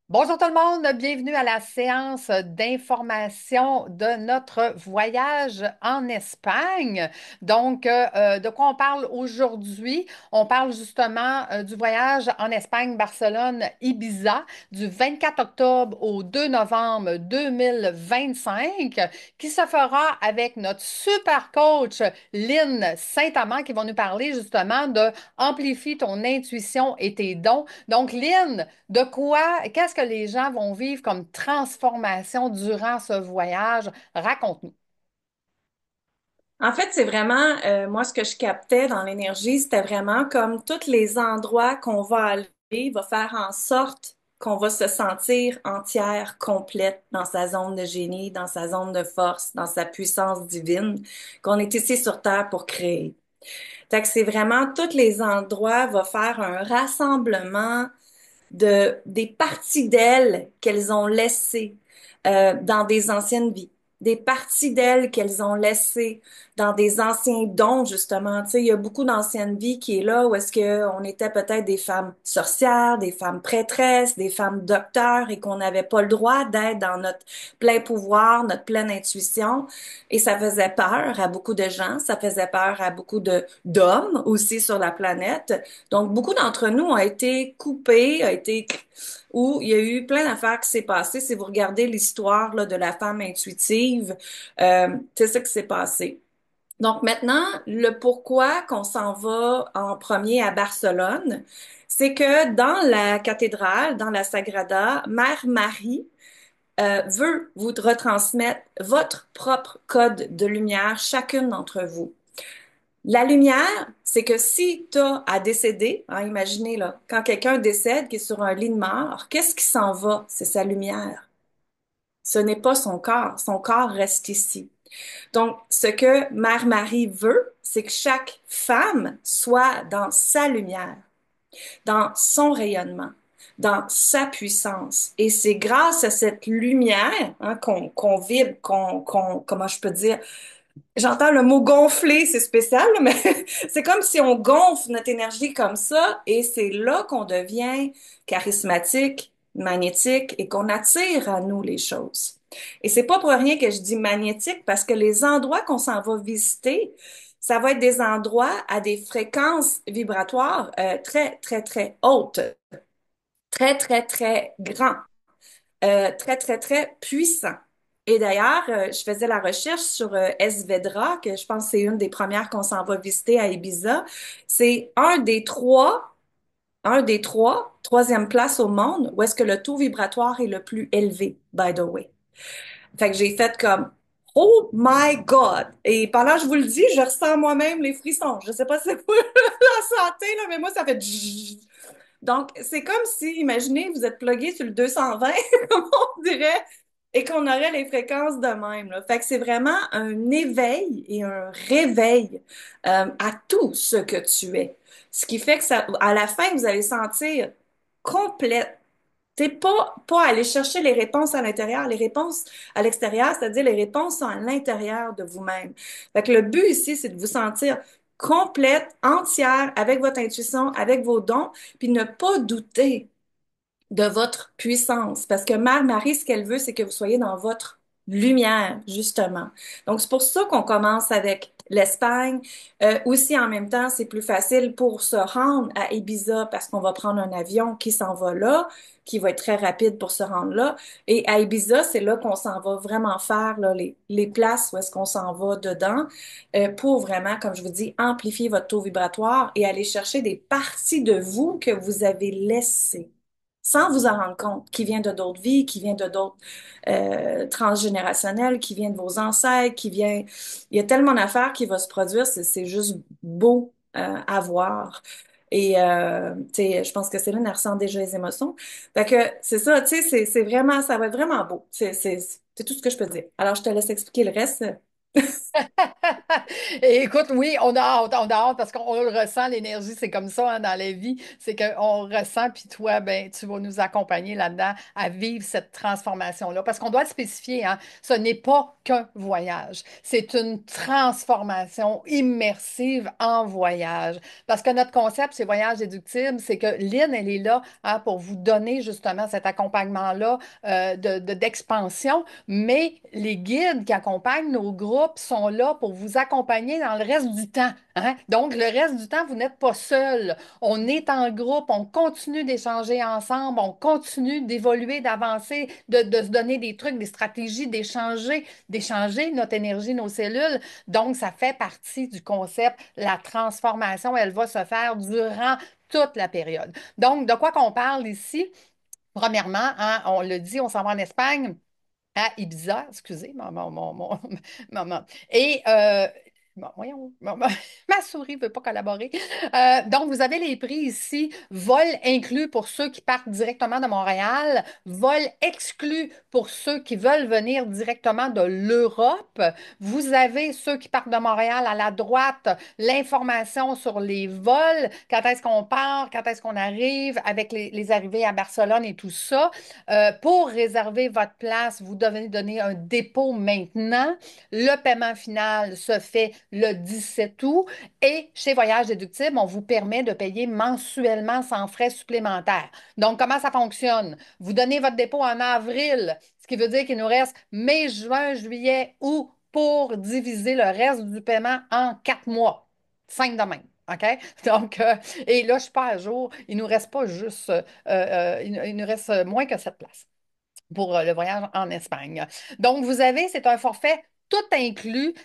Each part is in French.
Bonjour tout le monde, bienvenue à la séance d'information de notre voyage en Espagne. De quoi on parle aujourd'hui? On parle justement du voyage en Espagne, Barcelone, Ibiza, du 24 octobre au 2 novembre 2025, qui se fera avec notre super coach Lynn Saint-Amand, qui va nous parler justement de amplifie ton intuition et tes dons. Donc, Lynn, qu'est-ce que les gens vont vivre comme transformation durant ce voyage? Raconte-nous. En fait, c'est vraiment, moi, ce que je captais dans l'énergie, c'était vraiment comme tous les endroits qu'on va aller, va faire en sorte qu'on va se sentir entière, complète dans sa zone de génie, dans sa zone de force, dans sa puissance divine, qu'on est ici sur Terre pour créer. Fait que c'est vraiment tous les endroits va faire un rassemblement des parties d'elles qu'elles ont laissées dans des anciennes vies, des parties d'elles qu'elles ont laissées dans des anciens dons, justement. Tu sais, il y a beaucoup d'anciennes vies qui est là où est-ce que on était peut-être des femmes sorcières, des femmes prêtresses, des femmes docteurs et qu'on n'avait pas le droit d'être dans notre plein pouvoir, notre pleine intuition. Et ça faisait peur à beaucoup de gens, ça faisait peur à beaucoup de d'hommes aussi sur la planète. Donc, beaucoup d'entre nous ont été coupés, où il y a eu plein d'affaires qui s'est passé. Si vous regardez l'histoire là, de la femme intuitive, c'est ça qui s'est passé. Donc maintenant, le pourquoi qu'on s'en va en premier à Barcelone, c'est que dans la cathédrale, dans la Sagrada, Mère Marie veut vous retransmettre votre propre code de lumière, chacune d'entre vous. La lumière, c'est que si tu as à décéder, hein, imaginez là, quand quelqu'un décède qui est sur un lit de mort, qu'est-ce qui s'en va? C'est sa lumière. Ce n'est pas son corps reste ici. Donc, ce que Mère Marie veut, c'est que chaque femme soit dans sa lumière, dans son rayonnement, dans sa puissance. Et c'est grâce à cette lumière hein, qu'on vibre, comment je peux dire, j'entends le mot gonfler, c'est spécial, là, mais c'est comme si on gonfle notre énergie comme ça, et c'est là qu'on devient charismatique, magnétique, et qu'on attire à nous les choses. Et c'est pas pour rien que je dis magnétique, parce que les endroits qu'on s'en va visiter, ça va être des endroits à des fréquences vibratoires très, très, très hautes, très, très, très grands très, très, très puissant. Et d'ailleurs, je faisais la recherche sur Esvedra, que je pense que c'est une des premières qu'on s'en va visiter à Ibiza. C'est troisième place au monde où est-ce que le taux vibratoire est le plus élevé, by the way. Fait que j'ai fait comme, oh my God! Et pendant que je vous le dis, je ressens moi-même les frissons. Je sais pas si vous la sentez, là, mais moi, ça fait zzzz. Donc, c'est comme si, imaginez, vous êtes plugué sur le 220, comme on dirait, et qu'on aurait les fréquences de même, là. Fait que c'est vraiment un éveil et un réveil à tout ce que tu es. Ce qui fait que ça, à la fin, vous allez sentir complète. T'es pas aller chercher les réponses à l'intérieur, les réponses à l'extérieur, c'est-à-dire les réponses sont à l'intérieur de vous-même. Fait que le but ici, c'est de vous sentir complète, entière, avec votre intuition, avec vos dons, puis ne pas douter de votre puissance. Parce que Mère Marie, ce qu'elle veut, c'est que vous soyez dans votre lumière, justement. Donc, c'est pour ça qu'on commence avec l'Espagne. Aussi, en même temps, c'est plus facile pour se rendre à Ibiza parce qu'on va prendre un avion qui s'en va là, qui va être très rapide pour se rendre là. Et à Ibiza, c'est là qu'on s'en va vraiment faire là, les places où est-ce qu'on s'en va dedans pour vraiment, comme je vous dis, amplifier votre taux vibratoire et aller chercher des parties de vous que vous avez laissées sans vous en rendre compte, qui vient de d'autres vies, qui vient de d'autres transgénérationnels, qui vient de vos ancêtres, qui vient... Il y a tellement d'affaires qui vont se produire, c'est juste beau à voir. Et tu sais, je pense que Céline elle ressent déjà les émotions. Fait que c'est ça, tu sais, c'est vraiment, ça va être vraiment beau. C'est tout ce que je peux dire. Alors, je te laisse expliquer le reste. Et écoute, oui, on a hâte parce qu'on le ressent, l'énergie, c'est comme ça hein, dans la vie, c'est qu'on ressent, puis toi, ben, tu vas nous accompagner là-dedans à vivre cette transformation-là. Parce qu'on doit le spécifier, hein, ce n'est pas qu'un voyage, c'est une transformation immersive en voyage. Parce que notre concept, c'est voyage déductible, c'est que Lynn, elle est là hein, pour vous donner justement cet accompagnement-là d'expansion. Mais les guides qui accompagnent nos groupes sont là pour vous accompagner dans le reste du temps. Hein. Donc, le reste du temps, vous n'êtes pas seul. On est en groupe, on continue d'échanger ensemble, on continue d'évoluer, d'avancer, de se donner des trucs, des stratégies, d'échanger notre énergie, nos cellules. Donc, ça fait partie du concept. La transformation, elle va se faire durant toute la période. Donc, de quoi qu'on parle ici? Premièrement, hein, on le dit, on s'en va en Espagne à Ibiza, excusez, et voyons, ma souris ne veut pas collaborer. Donc, vous avez les prix ici, vol inclus pour ceux qui partent directement de Montréal, vol exclu pour ceux qui veulent venir directement de l'Europe. Vous avez ceux qui partent de Montréal à la droite, l'information sur les vols, quand est-ce qu'on part, quand est-ce qu'on arrive, avec les arrivées à Barcelone et tout ça. Pour réserver votre place, vous devez donner un dépôt maintenant. Le paiement final se fait le 17 août et chez Voyage Déductible, on vous permet de payer mensuellement sans frais supplémentaires. Donc, comment ça fonctionne? Vous donnez votre dépôt en avril, ce qui veut dire qu'il nous reste mai, juin, juillet, août pour diviser le reste du paiement en 4 mois. 5 de même. OK? Donc, et là, je ne suis pas à jour. Il ne nous reste pas juste il nous reste moins que 7 places pour le voyage en Espagne. Donc, vous avez, c'est un forfait tout inclus.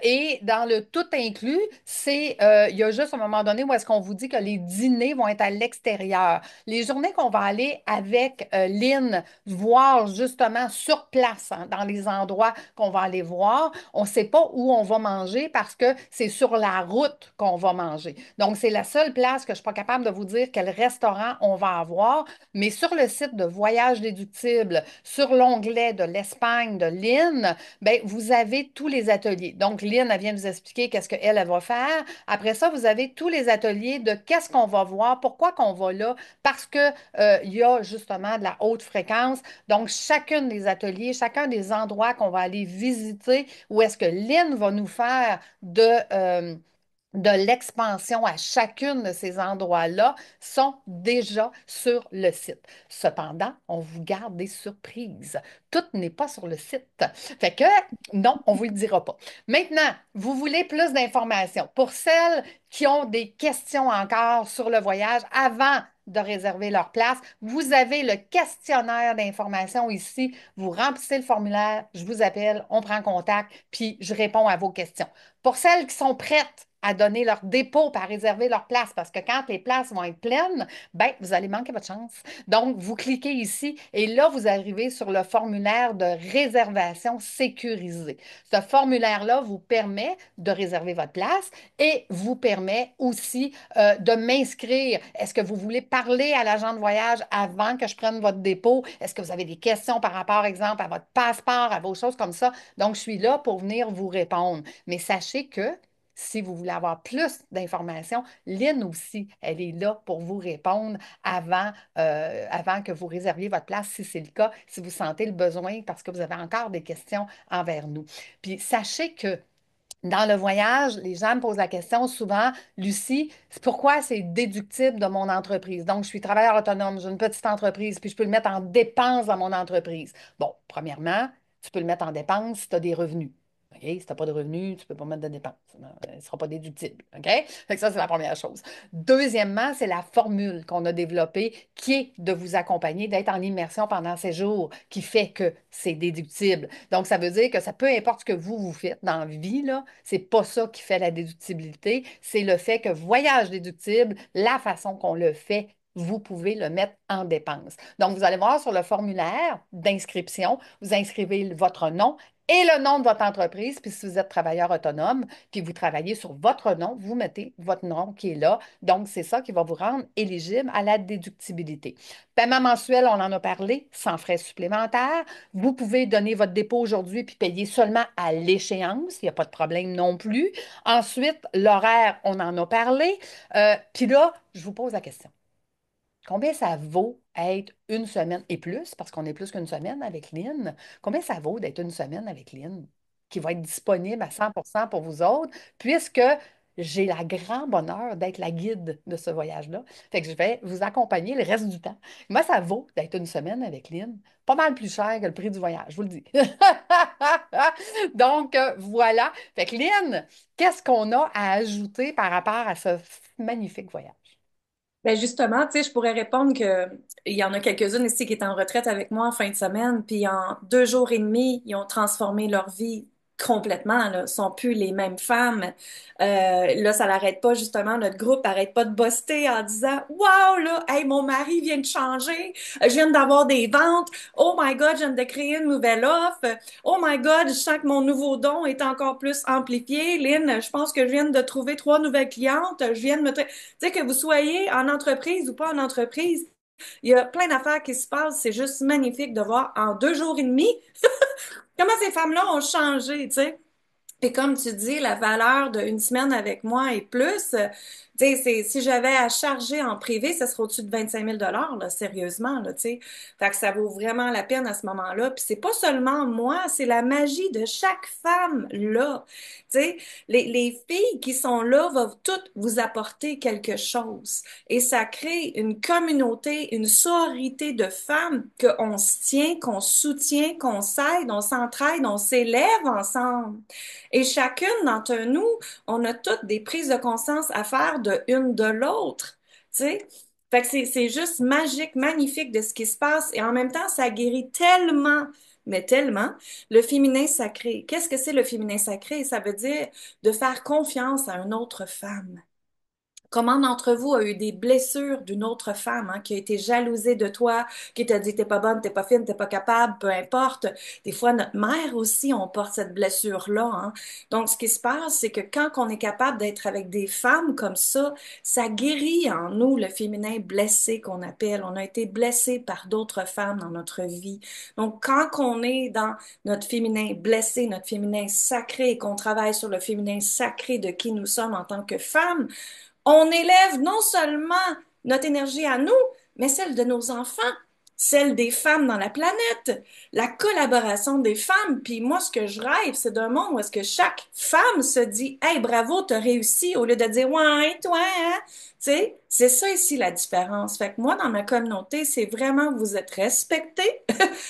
Et dans le tout inclus, il y a juste un moment donné où est-ce qu'on vous dit que les dîners vont être à l'extérieur. Les journées qu'on va aller avec Lynn voir justement sur place, hein, dans les endroits qu'on va aller voir, on ne sait pas où on va manger parce que c'est sur la route qu'on va manger. Donc, c'est la seule place que je ne suis pas capable de vous dire quel restaurant on va avoir. Mais sur le site de Voyage déductible, sur l'onglet de l'Espagne de Lynn, ben, vous avez tous les ateliers. Donc, Lynn, elle vient de vous expliquer qu'est-ce qu'elle elle va faire. Après ça, vous avez tous les ateliers de qu'est-ce qu'on va voir, pourquoi qu'on va là, parce que, il y a justement de la haute fréquence. Donc, chacun des ateliers, chacun des endroits qu'on va aller visiter, où est-ce que Lynn va nous faire de l'expansion à chacune de ces endroits-là sont déjà sur le site. Cependant, on vous garde des surprises. Tout n'est pas sur le site. Fait que non, on ne vous le dira pas. Maintenant, vous voulez plus d'informations. Pour celles qui ont des questions encore sur le voyage avant de réserver leur place, vous avez le questionnaire d'information ici. Vous remplissez le formulaire, je vous appelle, on prend contact, puis je réponds à vos questions. Pour celles qui sont prêtes à donner leur dépôt, à réserver leur place, parce que quand les places vont être pleines, ben, vous allez manquer votre chance. Donc, vous cliquez ici et là, vous arrivez sur le formulaire de réservation sécurisé. Ce formulaire-là vous permet de réserver votre place et vous permet aussi de m'inscrire. Est-ce que vous voulez parler à l'agent de voyage avant que je prenne votre dépôt? Est-ce que vous avez des questions par rapport, exemple, à votre passeport, à vos choses comme ça? Donc, je suis là pour venir vous répondre. Mais sachez que si vous voulez avoir plus d'informations, Lynn aussi, elle est là pour vous répondre avant que vous réserviez votre place, si c'est le cas, si vous sentez le besoin, parce que vous avez encore des questions envers nous. Puis sachez que dans le voyage, les gens me posent la question souvent, Lucie, c'est pourquoi c'est déductible de mon entreprise? Donc, je suis travailleur autonome, j'ai une petite entreprise, puis je peux le mettre en dépense dans mon entreprise. Bon, premièrement, tu peux le mettre en dépense si tu as des revenus. OK? Si tu n'as pas de revenus, tu ne peux pas mettre de dépenses. Ce ne sera pas déductible. OK? Fait que ça, c'est la première chose. Deuxièmement, c'est la formule qu'on a développée qui est de vous accompagner, d'être en immersion pendant ces jours, qui fait que c'est déductible. Donc, ça veut dire que ça peu importe ce que vous faites dans la vie, là, c'est pas ça qui fait la déductibilité, c'est le fait que voyage déductible, la façon qu'on le fait, vous pouvez le mettre en dépense. Donc, vous allez voir sur le formulaire d'inscription, vous inscrivez votre nom et le nom de votre entreprise. Puis si vous êtes travailleur autonome, puis vous travaillez sur votre nom, vous mettez votre nom qui est là. Donc, c'est ça qui va vous rendre éligible à la déductibilité. Paiement mensuel, on en a parlé, sans frais supplémentaires. Vous pouvez donner votre dépôt aujourd'hui puis payer seulement à l'échéance. Il n'y a pas de problème non plus. Ensuite, l'horaire, on en a parlé. Puis là, je vous pose la question. Combien ça vaut être une semaine et plus, parce qu'on est plus qu'une semaine avec Lynn, combien ça vaut d'être une semaine avec Lynn, qui va être disponible à 100% pour vous autres, puisque j'ai la grand bonheur d'être la guide de ce voyage-là. Fait que je vais vous accompagner le reste du temps. Moi, ça vaut d'être une semaine avec Lynn. Pas mal plus cher que le prix du voyage, je vous le dis. Donc, voilà. Fait que Lynn, qu'est-ce qu'on a à ajouter par rapport à ce magnifique voyage? Ben justement, tu sais, je pourrais répondre que il y en a quelques-unes ici qui étaient en retraite avec moi en fin de semaine, puis en 2 jours et demi, ils ont transformé leur vie complètement, là. Ils sont plus les mêmes femmes. Là, ça l'arrête pas, justement, notre groupe arrête pas de buster en disant, Wow, là, hey, mon mari vient de changer, je viens d'avoir des ventes, oh my God, je viens de créer une nouvelle offre, oh my God, je sens que mon nouveau don est encore plus amplifié. Lynn, je pense que je viens de trouver 3 nouvelles clientes, je viens de me... Tu sais, que vous soyez en entreprise ou pas en entreprise, il y a plein d'affaires qui se passent. C'est juste magnifique de voir en 2 jours et demi comment ces femmes-là ont changé, tu sais. Et comme tu dis, la valeur d'une semaine avec moi et plus, tu sais, si j'avais à charger en privé, ça serait au-dessus de 25 000 là, sérieusement, là, tu sais. Fait que ça vaut vraiment la peine à ce moment-là. Puis c'est pas seulement moi, c'est la magie de chaque femme là. Tu sais, les filles qui sont là vont toutes vous apporter quelque chose. Et ça crée une communauté, une sororité de femmes qu'on se tient, qu'on soutient, qu'on s'aide, on s'entraide, on s'élève ensemble. Et chacune d'entre nous, on a toutes des prises de conscience à faire de une de l'autre, tu sais. Fait que c'est juste magique, magnifique de ce qui se passe. Et en même temps, ça guérit tellement, mais tellement, le féminin sacré. Qu'est-ce que c'est le féminin sacré? Ça veut dire de faire confiance à une autre femme. Comment d'entre vous a eu des blessures d'une autre femme, hein, qui a été jalousée de toi, qui t'a dit t'es pas bonne, t'es pas fine, t'es pas capable, peu importe. Des fois, notre mère aussi, on porte cette blessure-là, hein. Donc, ce qui se passe, c'est que quand on est capable d'être avec des femmes comme ça guérit en nous le féminin blessé qu'on appelle. On a été blessé par d'autres femmes dans notre vie. Donc, quand on est dans notre féminin blessé, notre féminin sacré, et qu'on travaille sur le féminin sacré de qui nous sommes en tant que femmes, on élève non seulement notre énergie à nous, mais celle de nos enfants, celle des femmes dans la planète, la collaboration des femmes. Puis moi, ce que je rêve, c'est d'un monde où est-ce que chaque femme se dit, Hey, bravo, t'as réussi, au lieu de dire, Ouais, toi, hein? Tu sais, c'est ça ici la différence. Fait que moi, dans ma communauté, c'est vraiment vous êtes respectés,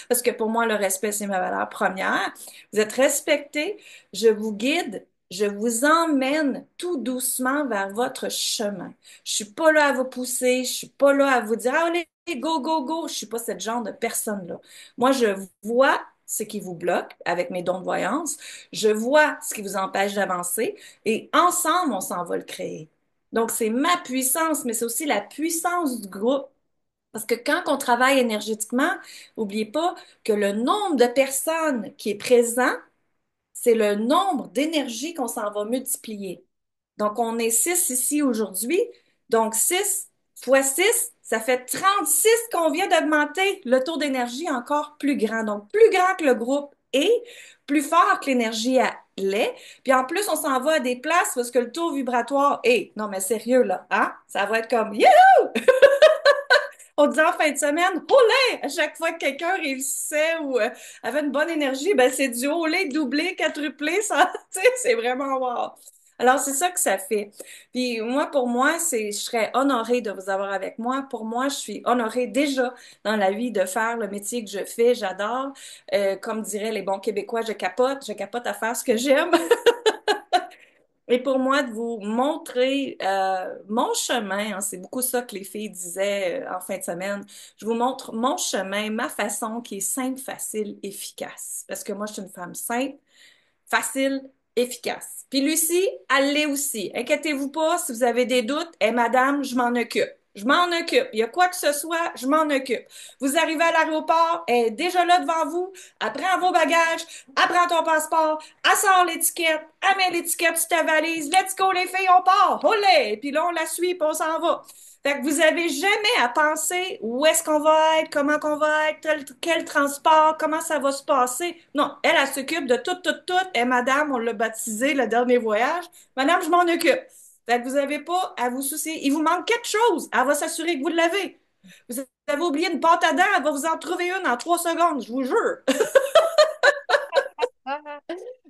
parce que pour moi, le respect, c'est ma valeur première. Vous êtes respectés, je vous guide, je vous emmène tout doucement vers votre chemin. Je suis pas là à vous pousser, je suis pas là à vous dire, allez, go, go, go. Je suis pas ce genre de personne-là. Moi, je vois ce qui vous bloque avec mes dons de voyance. Je vois ce qui vous empêche d'avancer et ensemble, on s'en va le créer. Donc, c'est ma puissance, mais c'est aussi la puissance du groupe. Parce que quand on travaille énergétiquement, n'oubliez pas que le nombre de personnes qui est présent, c'est le nombre d'énergie qu'on s'en va multiplier. Donc, on est 6 ici aujourd'hui. Donc, 6 fois 6, ça fait 36 qu'on vient d'augmenter le taux d'énergie encore plus grand. Donc, plus grand que le groupe est, plus fort que l'énergie l'est. Puis en plus, on s'en va à des places parce que le taux vibratoire est, non mais sérieux là, hein? Ça va être comme, youhou! On disait en fin de semaine, olé! À chaque fois que quelqu'un réussissait ou avait une bonne énergie, ben c'est du olé doublé, quadruplé, ça, tu sais, c'est vraiment wow. Alors, c'est ça que ça fait. Puis moi, pour moi, je serais honorée de vous avoir avec moi. Pour moi, je suis honorée déjà dans la vie de faire le métier que je fais. J'adore. Comme diraient les bons Québécois, je capote à faire ce que j'aime. Et pour moi, de vous montrer mon chemin, hein, c'est beaucoup ça que les filles disaient en fin de semaine. Je vous montre mon chemin, ma façon qui est simple, facile, efficace. Parce que moi, je suis une femme simple, facile, efficace. Puis Lucie, elle l'est aussi. Inquiétez-vous pas, si vous avez des doutes, madame, je m'en occupe. je m'en occupe. Il y a quoi que ce soit, je m'en occupe. Vous arrivez à l'aéroport, elle est déjà là devant vous, elle prend vos bagages, elle prend ton passeport, elle sort l'étiquette, elle met l'étiquette sur ta valise, let's go les filles, on part, olé! Puis là, on la suit, puis on s'en va. Fait que vous avez jamais à penser où est-ce qu'on va être, comment qu'on va être, quel transport, comment ça va se passer. Non, elle s'occupe de tout, tout, tout. Et madame, on l'a baptisé le dernier voyage. Madame, je m'en occupe. Fait que vous n'avez pas à vous soucier. Il vous manque quelque chose. Elle va s'assurer que vous l'avez. Vous avez oublié une pâte à dents, elle va vous en trouver une en 3 secondes, je vous jure.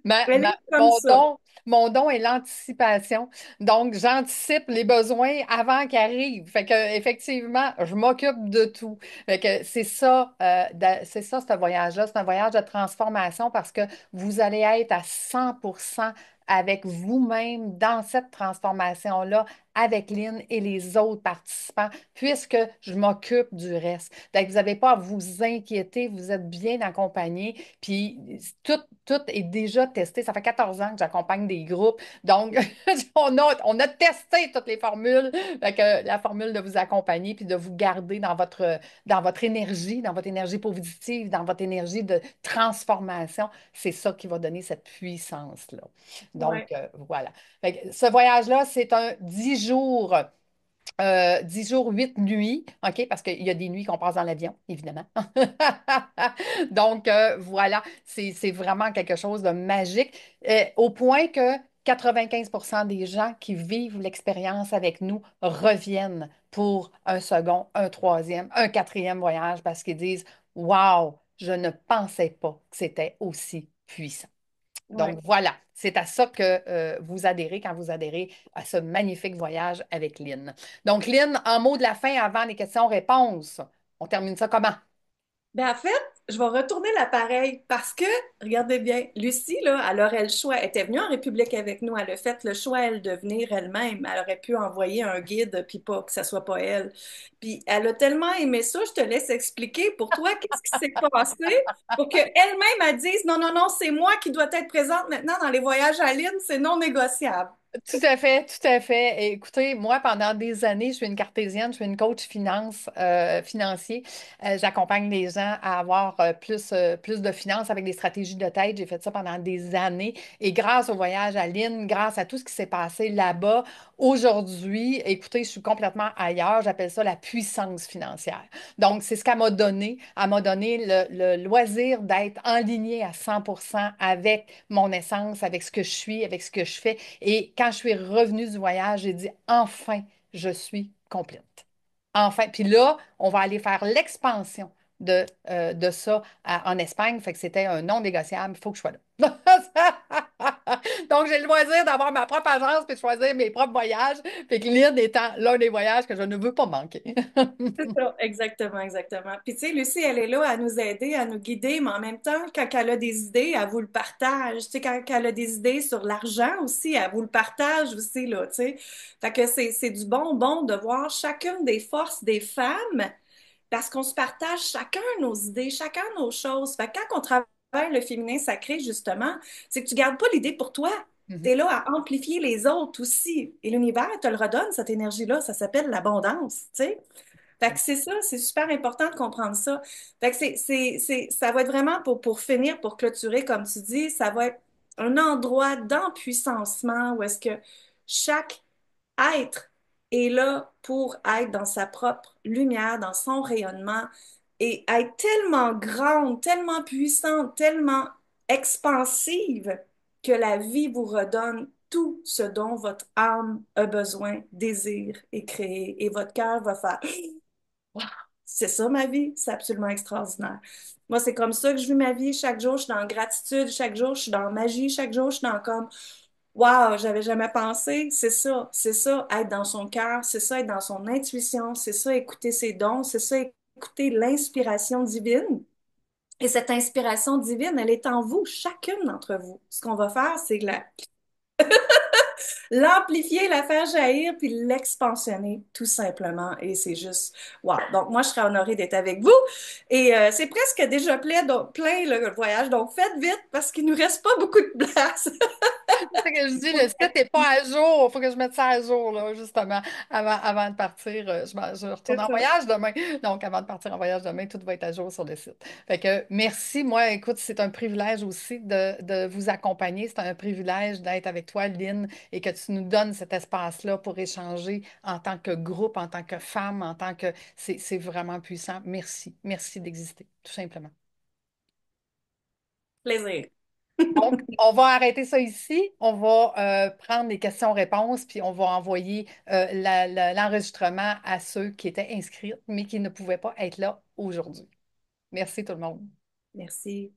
Elle est comme ça. Mon don est l'anticipation. Donc, j'anticipe les besoins avant qu'ils arrivent. Fait que, effectivement, je m'occupe de tout. Fait que c'est ça, ce voyage-là. C'est un voyage de transformation parce que vous allez être à 100% avec vous-même dans cette transformation-là, avec Lynn et les autres participants, puisque je m'occupe du reste. Donc, vous n'avez pas à vous inquiéter, vous êtes bien accompagnés. Puis tout est déjà testé. Ça fait 14 ans que j'accompagne des groupes. Donc, on a testé toutes les formules. Fait que la formule de vous accompagner puis de vous garder dans votre énergie positive, dans votre énergie de transformation, c'est ça qui va donner cette puissance-là. Donc, Ouais. voilà. Fait que ce voyage-là, c'est un 10 jours. 10 jours, 8 nuits, OK? Parce qu'il y a des nuits qu'on passe dans l'avion, évidemment. Donc, voilà, c'est vraiment quelque chose de magique, au point que 95% des gens qui vivent l'expérience avec nous reviennent pour un second, un troisième, un quatrième voyage parce qu'ils disent, Wow, je ne pensais pas que c'était aussi puissant. Donc Ouais. voilà, c'est à ça que vous adhérez quand vous adhérez à ce magnifique voyage avec Lynn. Donc Lynn, en mot de la fin avant les questions-réponses, on termine ça comment? Ben, en fait, je vais retourner l'appareil parce que, regardez bien, Lucie, là, elle aurait le choix. Elle était venue en République avec nous. Elle a fait le choix, elle, de venir elle-même. Elle aurait pu envoyer un guide, puis pas que ça soit pas elle. Puis elle a tellement aimé ça, je te laisse expliquer pour toi qu'est-ce qui s'est passé pour qu'elle-même, elle dise, non, non, non, c'est moi qui dois être présente maintenant dans les voyages à Lynn, c'est non négociable. Tout à fait, tout à fait. Et écoutez, moi, pendant des années, je suis une cartésienne, je suis une coach financier. J'accompagne les gens à avoir plus de finances avec des stratégies de tête. J'ai fait ça pendant des années. Et grâce au voyage à Lynn, grâce à tout ce qui s'est passé là-bas, aujourd'hui, écoutez, je suis complètement ailleurs. J'appelle ça la puissance financière. Donc, c'est ce qu'elle m'a donné. Elle m'a donné le loisir d'être en ligne à 100% avec mon essence, avec ce que je suis, avec ce que je fais. Et quand je suis revenue du voyage, j'ai dit, enfin, je suis complète. Enfin. Puis là, on va aller faire l'expansion de ça en Espagne. Fait que c'était un non négociable. Il faut que je sois là. Donc, j'ai le loisir d'avoir ma propre agence puis de choisir mes propres voyages. Fait que l'île étant l'un des voyages que je ne veux pas manquer. C'est ça, exactement, exactement. Puis tu sais, Lucie, elle est là à nous aider, à nous guider, mais en même temps, quand elle a des idées, elle vous le partage. Tu sais, quand elle a des idées sur l'argent aussi, elle vous le partage aussi, là, tu sais. Fait que c'est du bonbon de voir chacune des forces des femmes parce qu'on se partage chacun nos idées, chacun nos choses. Fait que quand on travaille le féminin sacré, justement, c'est que tu gardes pas l'idée pour toi. Tu Mhm. es là à amplifier les autres aussi. Et l'univers te le redonne, cette énergie-là. Ça s'appelle l'abondance, tu sais. Fait que c'est ça, c'est super important de comprendre ça. Fait que ça va être vraiment pour finir, pour clôturer, comme tu dis, ça va être un endroit d'empuissancement où est-ce que chaque être est là pour être dans sa propre lumière, dans son rayonnement et être tellement grande, tellement puissante, tellement expansive que la vie vous redonne tout ce dont votre âme a besoin, désire et créer. Et votre cœur va faire Wow, c'est ça ma vie, c'est absolument extraordinaire. Moi, c'est comme ça que je vis ma vie. Chaque jour, je suis dans gratitude, chaque jour, je suis dans magie, chaque jour, je suis dans comme Wow, j'avais jamais pensé. C'est ça, être dans son cœur, c'est ça, être dans son intuition, c'est ça, écouter ses dons, c'est ça, écouter l'inspiration divine. Et cette inspiration divine, elle est en vous, chacune d'entre vous. Ce qu'on va faire, c'est l'amplifier, la faire jaillir, puis l'expansionner, tout simplement. Et c'est juste, wow. Donc, moi, je serais honorée d'être avec vous. Et c'est presque déjà plein, donc, plein le voyage. Donc, faites vite parce qu'il nous reste pas beaucoup de place. C'est ça que je dis, le site n'est pas à jour. Il faut que je mette ça à jour, là, justement, avant de partir. Je retourne C'est en ça. voyage demain. Donc, avant de partir en voyage demain, tout va être à jour sur le site. Fait que merci. Moi, écoute, c'est un privilège aussi de vous accompagner. C'est un privilège d'être avec toi, Lynn, et que tu nous donnes cet espace-là pour échanger en tant que groupe, en tant que femme, en tant que... C'est vraiment puissant. Merci. Merci d'exister, tout simplement. Plaisir. Donc, on va arrêter ça ici. On va prendre les questions-réponses, puis on va envoyer l'enregistrement à ceux qui étaient inscrits, mais qui ne pouvaient pas être là aujourd'hui. Merci tout le monde. Merci.